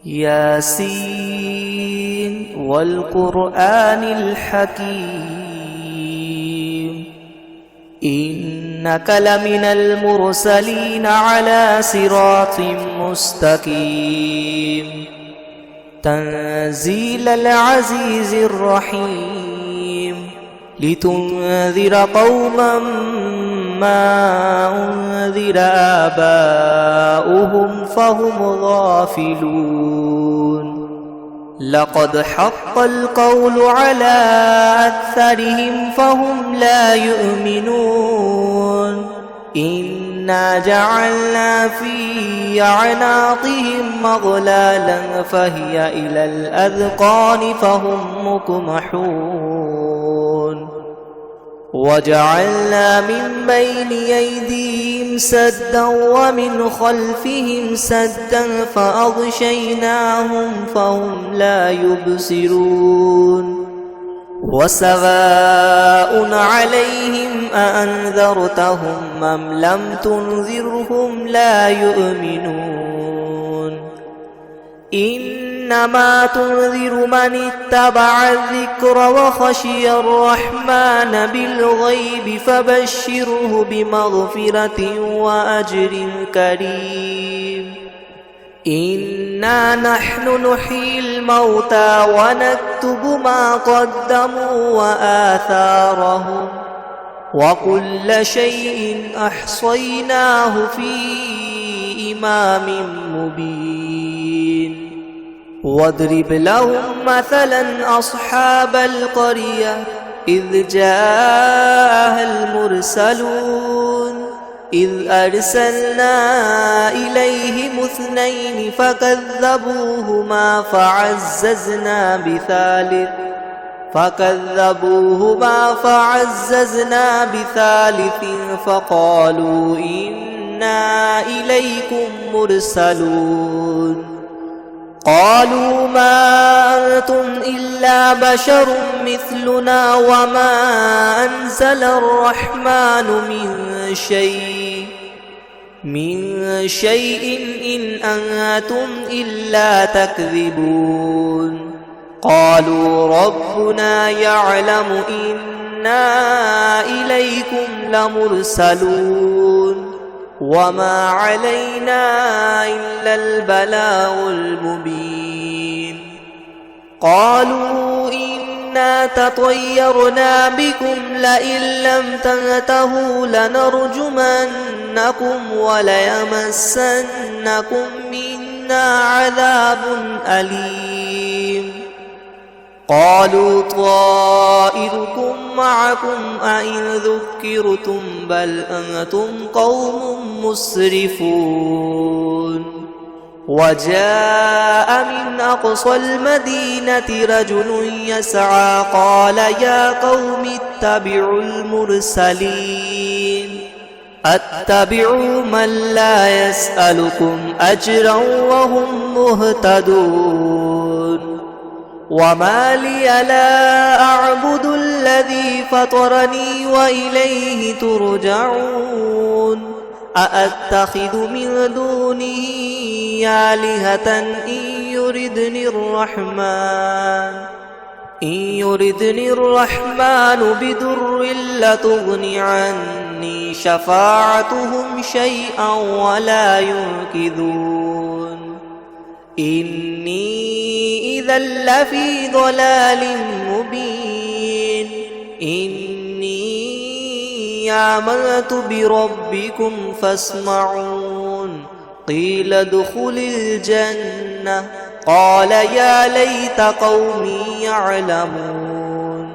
ياسين والقرآن الحكيم إنك لمن المرسلين على صراط مستقيم تنزيل العزيز الرحيم لتنذر قوما ما أنذر آباؤهم فهم غافلون لقد حق القول على أكثرهم فهم لا يؤمنون إنا جعلنا في أعناقهم أغلالا فهي إلى الأذقان فهم مقمحون وجعلنا من بين أيديهم سدا ومن خلفهم سدا فأغشيناهم فهم لا يبصرون وسواء عليهم أأنذرتهم أم لم تنذرهم لا يؤمنون إنما تنذر من اتبع الذكر وخشي الرحمن بالغيب فبشره بمغفرة وأجر كريم إنا نحن نحيي الموتى ونكتب ما قدموا وآثارهم وكل شيء أحصيناه في إمام مبين واضرب لهم مثلا أصحاب القرية إذ جاءها المرسلون إذ أرسلنا إليهم اثنين فكذبوهما فعززنا بثالث فقالوا إنا إليكم مرسلون قالوا ما أنتم إلا بشر مثلنا وما أنزل الرحمن من شيء إن أنتم إلا تكذبون قالوا ربنا يعلم إنا إليكم لمرسلون وما علينا إلا البلاغ المبين قالوا إنا تطيرنا بكم لئن لم تنتهوا لنرجمنكم وليمسنكم منا عذاب أليم قالوا طائركم معكم أئن ذكرتم بل أنتم قوم مسرفون وجاء من أقصى المدينة رجل يسعى قال يا قوم اتبعوا المرسلين اتبعوا من لا يسألكم أجرا وهم مهتدون وما لي لا أعبد الذي فطرني وإليه ترجعون أأتخذ من دونه آلهة إن يردني الرحمن بضر لتغن عني شفاعتهم شيئا ولا ينقذون إني إذا لفي ضلال مبين إني آمنت بربكم فاسمعون قيل ادخل الجنة قال يا ليت قومي يعلمون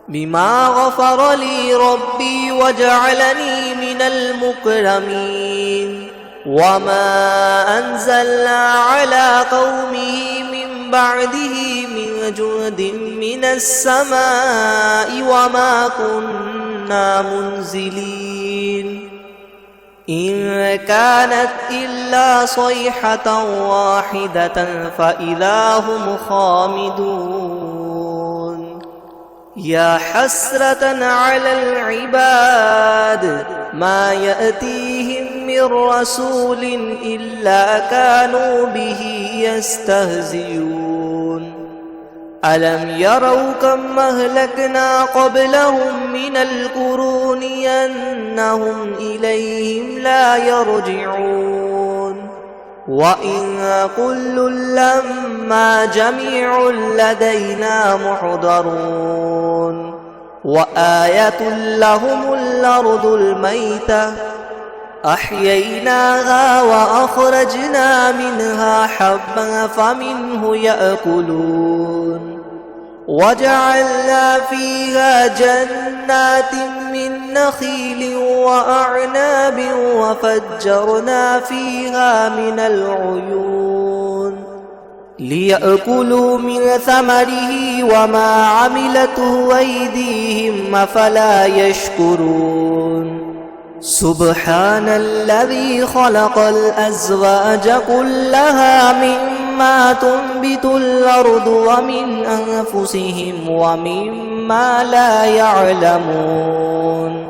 بما غفر لي ربي وجعلني من المكرمين وما أنزلنا على قومه من بعده من جند من السماء وما كنا منزلين إن كانت إلا صيحة واحدة فإذا هم خامدون يا حسرة على العباد ما يأتيهم من من رسول إلا كانوا به يستهزئون ألم يروا كم أهلكنا قبلهم من القرون أنهم إليهم لا يرجعون وإن كل لما جميع لدينا محضرون وآية لهم الأرض الميتة أحييناها وأخرجنا منها حبا فمنه يأكلون وجعلنا فيها جنات من نخيل وأعناب وفجرنا فيها من العيون ليأكلوا من ثمره وما عملته أيديهم أفلا يشكرون سبحان الذي خلق الأزواج كلها مما تنبت الأرض ومن أنفسهم ومما لا يعلمون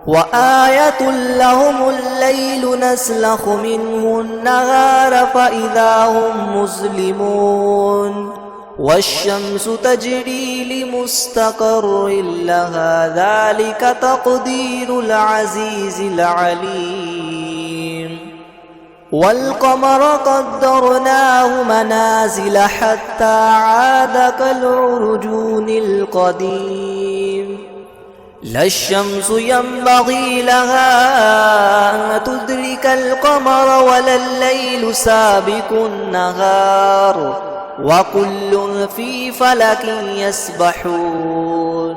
وآية لهم الليل نسلخ منه النهار فإذا هم مظلمون والشمس تجري لمستقر لها ذلك تقدير العزيز العليم والقمر قدرناه منازل حتى عاد كالعرجون القديم لا الشمس ينبغي لها أن تدرك القمر ولا الليل سابق النهار وكل في فلك يسبحون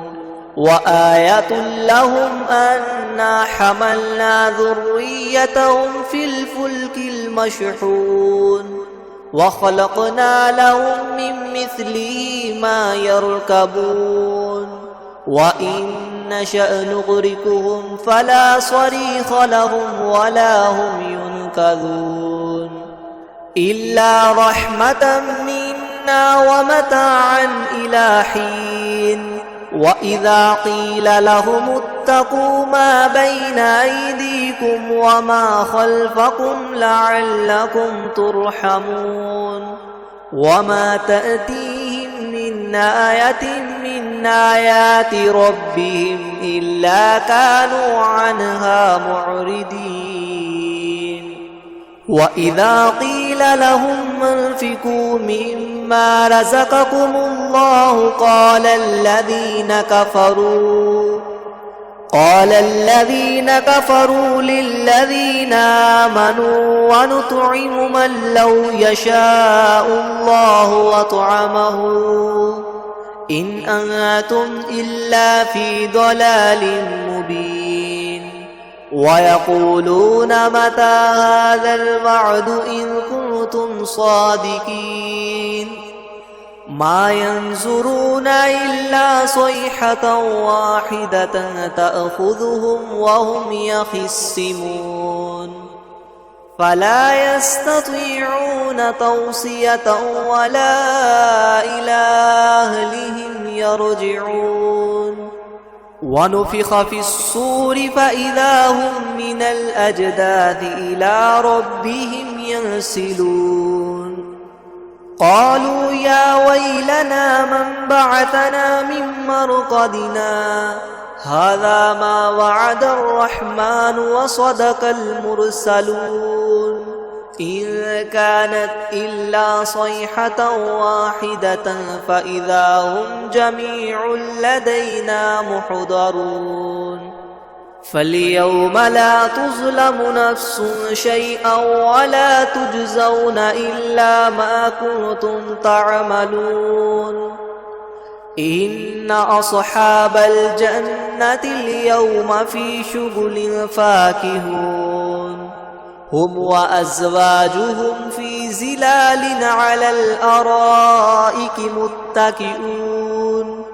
وآية لهم أنا حملنا ذريتهم في الفلك المشحون وخلقنا لهم من مثله ما يركبون وإن نشأ نغرقهم فلا صريخ لهم ولا هم ينقذون إلا رحمة منا ومتاعا إلى حين وإذا قيل لهم اتقوا ما بين أيديكم وما خلفكم لعلكم ترحمون وما تأتيهم من آية من آيات ربهم إلا كانوا عنها معرضين وإذا قيل لهم انفقوا مما رزقكم الله قال الذين كفروا للذين آمنوا ونطعم من لو يشاء الله وطعمه إن أنتم إلا في ضلال مبين ويقولون متى هذا الوعد إن كنتم صادقين ما ينظرون إلا صيحة واحدة تأخذهم وهم يخصمون فلا يستطيعون توصية ولا إلى أهلهم يرجعون ونفخ في الصور فإذا هم من الأجداث إلى ربهم ينسلون قالوا يا ويلنا من بعثنا من مرقدنا هذا ما وعد الرحمن وصدق المرسلون إن كانت إلا صيحة واحدة فإذا هم جميع لدينا محضرون فاليوم لا تظلم نفس شيئا ولا تجزون إلا ما كنتم تعملون إن أصحاب الجنة اليوم في شغل فاكهون هم وأزواجهم في زلال على الأرائك متكئون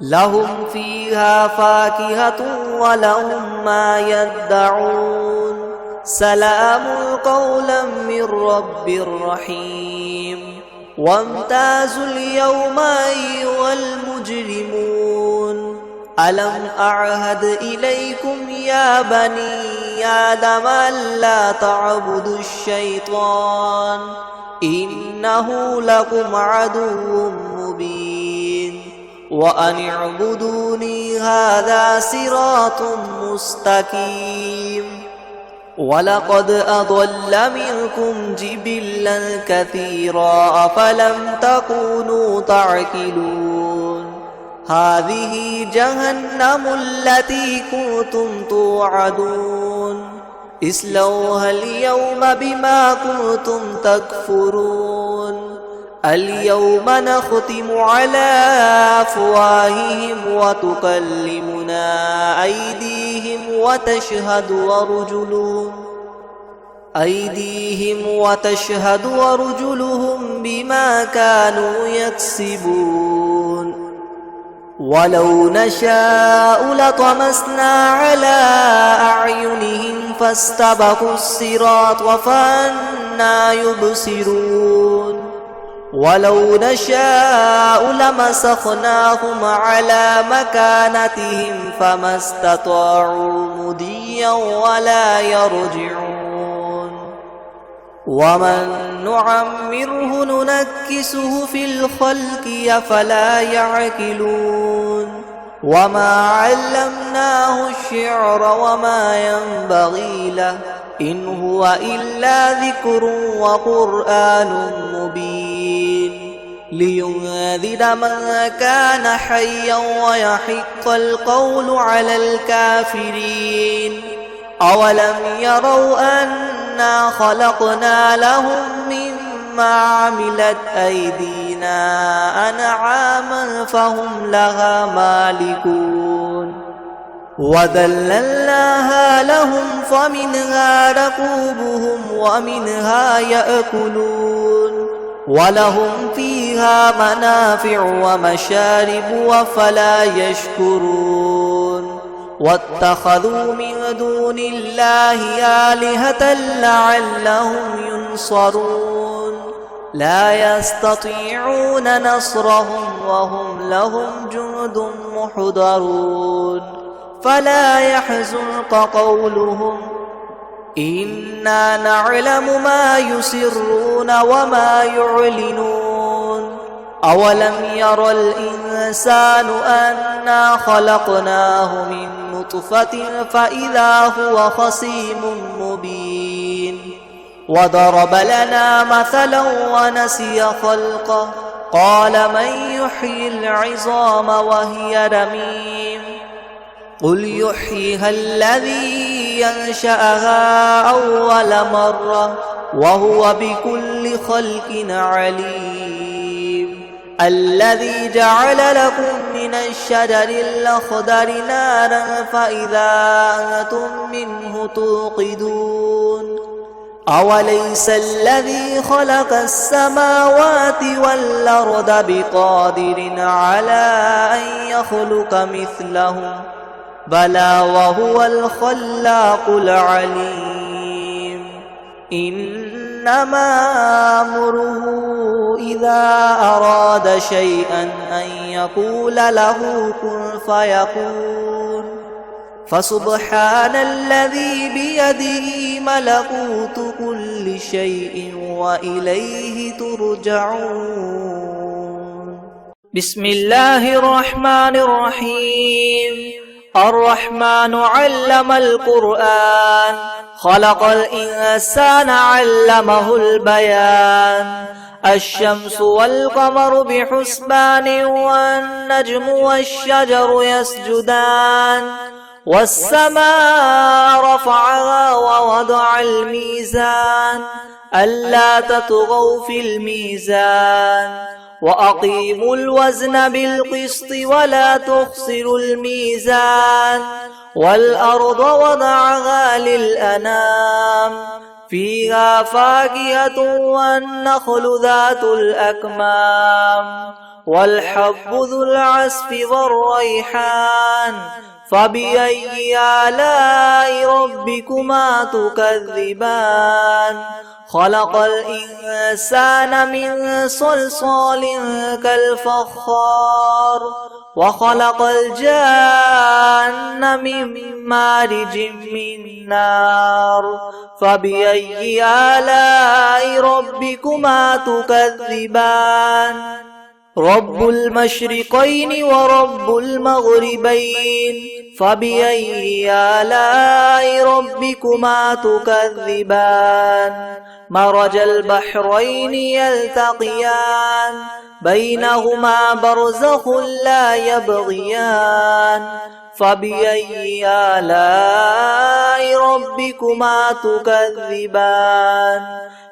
لهم فيها فاكهة ولهم ما يدعون سلام قولا من رب رحيم وامتازوا اليوم أيها المجرمون ألم أعهد إليكم يا بني بني آدم ألا تعبدوا الشيطان إنه لكم عدو مبين وأن اعبدوني هذا صراط مستقيم ولقد أضل منكم جبلا كثيرا أفلم تكونوا تعقلون هذه جهنم التي كنتم توعدون اصلوها اليوم بما كنتم تكفرون اليوم نختم على أفواههم وتكلمنا أيديهم وتشهد أرجلهم بما كانوا يكسبون ولو نشاء لطمسنا على أعينهم فاستبقوا الصراط فأنى يبصرون ولو نشاء لمسخناهم على مكانتهم فما استطاعوا مضيا ولا يرجعون ومن نعمره ننكسه في الخلق أفلا يعقلون وما علمناه الشعر وما ينبغي له إن هو إلا ذكر وقرآن مبين لينذر من كان حيا ويحق القول على الكافرين أولم يروا أنا خلقنا لهم مما عملت أيدينا أنعاما فهم لها مالكون وذللناها لهم فمنها ركوبهم ومنها يأكلون ولهم فيها منافع ومشارب أفلا يشكرون واتخذوا من دون الله آلهة لعلهم ينصرون لا يستطيعون نصرهم وهم لهم جند محضرون فلا يحزنك قولهم إنا نعلم ما يسرون وما يعلنون أولم ير الإنسان أنا خلقناه من نطفة فإذا هو خصيم مبين وضرب لنا مثلا ونسي خلقه قال من يحيي العظام وهي رميم قل يحييها الذي ينشأها أول مرة وهو بكل خلق عليم الذي جعل لكم من الشجر الأخضر نارا فإذا أنتم منه توقدون أوليس الذي خلق السماوات والأرض بقادر على أن يخلق مثلهم بلى وهو الخلاق العليم إنما أمره إذا أراد شيئا أن يقول له كن فيكون فسبحان الذي بيده ملكوت كل شيء وإليه ترجعون بسم الله الرحمن الرحيم الرحمن علم القرآن خلق الإنسان علمه البيان الشمس والقمر بحسبان والنجم والشجر يسجدان والسماء رفعها ووضع الميزان ألا تطغوا في الميزان وأقيموا الوزن بالقسط ولا تخسروا الميزان والأرض وضعها للأنام فيها فاكهة والنخل ذات الأكمام والحب ذو العصف والريحان فبأي آلاء ربكما تكذبان خلق الإنسان من صلصال كالفخار وخلق الجان من مارج من نار فبأي آلاء ربكما تكذبان رب المشرقين ورب المغربين فبأي آلاء ربكما تكذبان مرج البحرين يلتقيان بينهما برزخ لا يبغيان فبأي آلاء ربكما تكذبان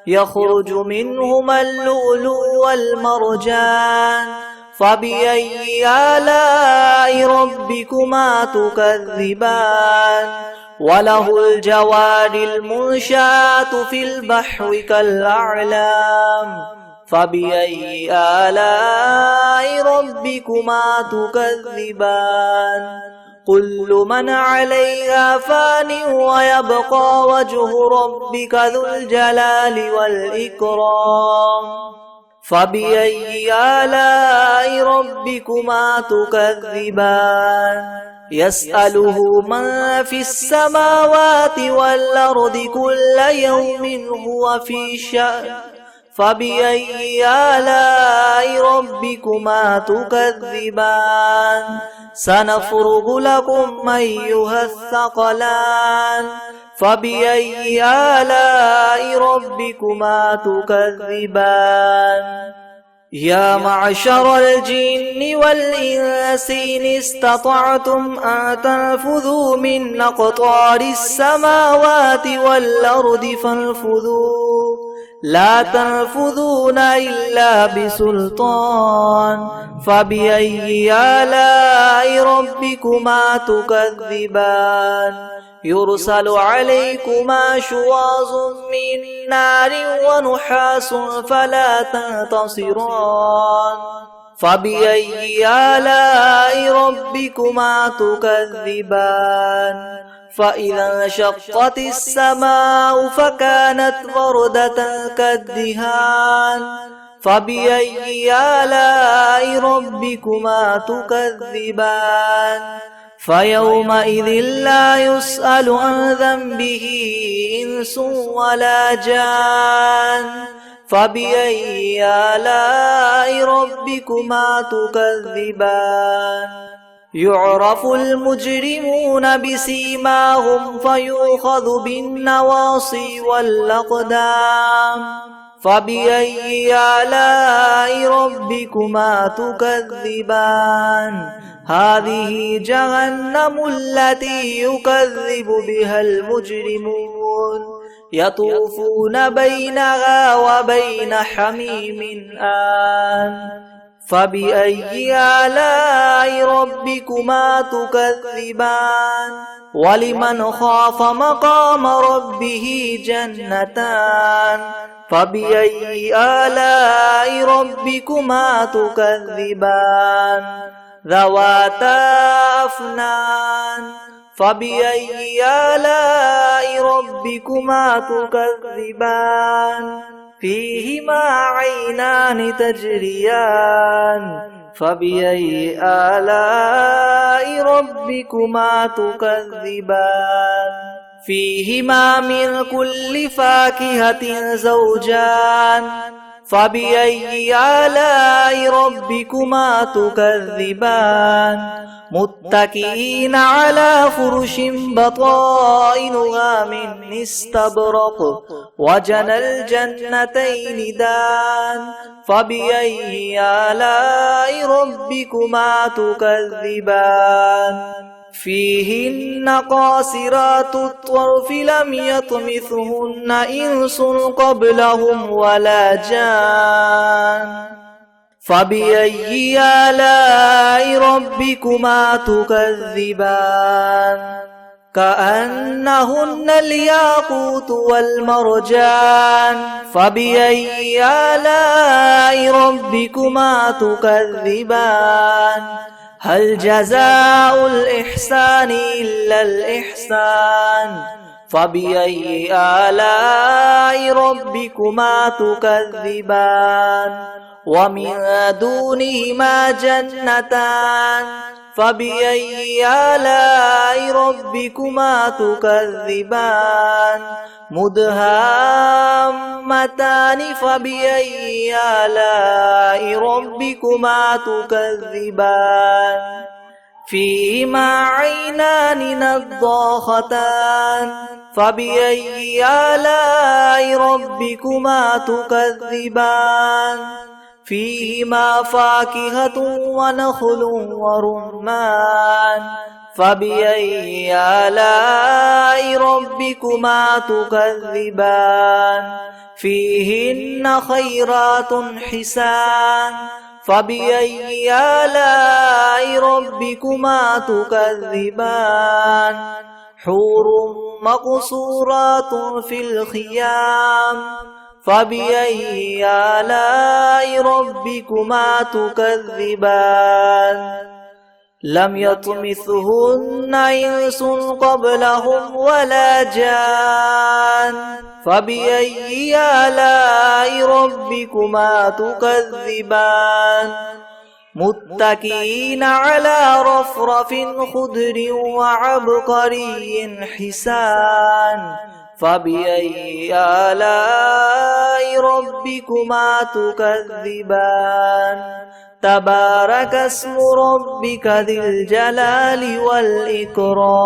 يخرج منهما اللؤلؤ والمرجان فبأي آلاء ربكما تكذبان وله الجوار المنشآت في البحر كالأعلام فبأي آلاء ربكما تكذبان كل من عليها فان ويبقى وجه ربك ذو الجلال والإكرام فبأي آلاء ربكما تكذبان يسأله من في السماوات والأرض كل يوم هو في شأن فبأي آلاء ربكما تكذبان سنفرغ لكم أيها الثقلان فبأي آلاء ربكما تكذبان يا معشر الجن والإنس إن استطعتم أن تنفذوا من أقطار السماوات والأرض فانفذوا لا تنفذون إلا بسلطان فبأي آلاء ربكما تكذبان يرسل عليكما شواظ من نار ونحاس فلا تنتصران فبأي آلاء ربكما تكذبان فإذا انشقت السماء فكانت وردة كالدهان فبأي آلاء ربكما تكذبان فيومئذ لا يسأل عن ذنبه إنس ولا جان فبأي آلاء ربكما تكذبان يعرف المجرمون بسيماهم فيؤخذ بالنواصي والأقدام فبأي آلاء ربكما تكذبان هذه جهنم التي يكذب بها المجرمون يطوفون بينها وبين حميم آن فبأي آلاء ربكما تكذبان ولمن خاف مقام ربه جنتان فبأي آلاء ربكما تكذبان ذواتا أفنان فبأي آلاء ربكما تكذبان فيهما عينان تجريان فبأي آلاء ربكما تكذبان فيهما من كل فاكهة زوجان فبأي آلاء ربكما تكذبان متكئين على فرش بطائنها من استبرق وجنى الجنتين دان فبأي آلاء ربكما تكذبان فيهن قاصرات الطرف لم يطمثهن إنس قبلهم ولا جان فبأي آلاء ربكما تكذبان كأنهن الياقوت والمرجان فبأي آلاء ربكما تكذبان هل جزاء الإحسان إلا الإحسان فبأي آلاء ربكما تكذبان ومن دونهما جنتان فبأي آلاء ربكما تكذبان مدهامتان فبأي آلاء ربكما تكذبان فيهما عينان نضاختان فبأي آلاء ربكما تكذبان فيهما فاكهة ونخل ورمان فبأي آلاء ربكما تكذبان فيهن خيرات حسان فبأي آلاء ربكما تكذبان حور مقصورات في الخيام فبأي آلاء ربكما تكذبان لم يطمثهن إنس قبلهم ولا جان فبأي آلاء ربكما تكذبان متكئين على رفرف خضر وعبقري حسان فبأي آلاء ربكما تكذبان تبارك اسم ربك ذي الجلال والإكرام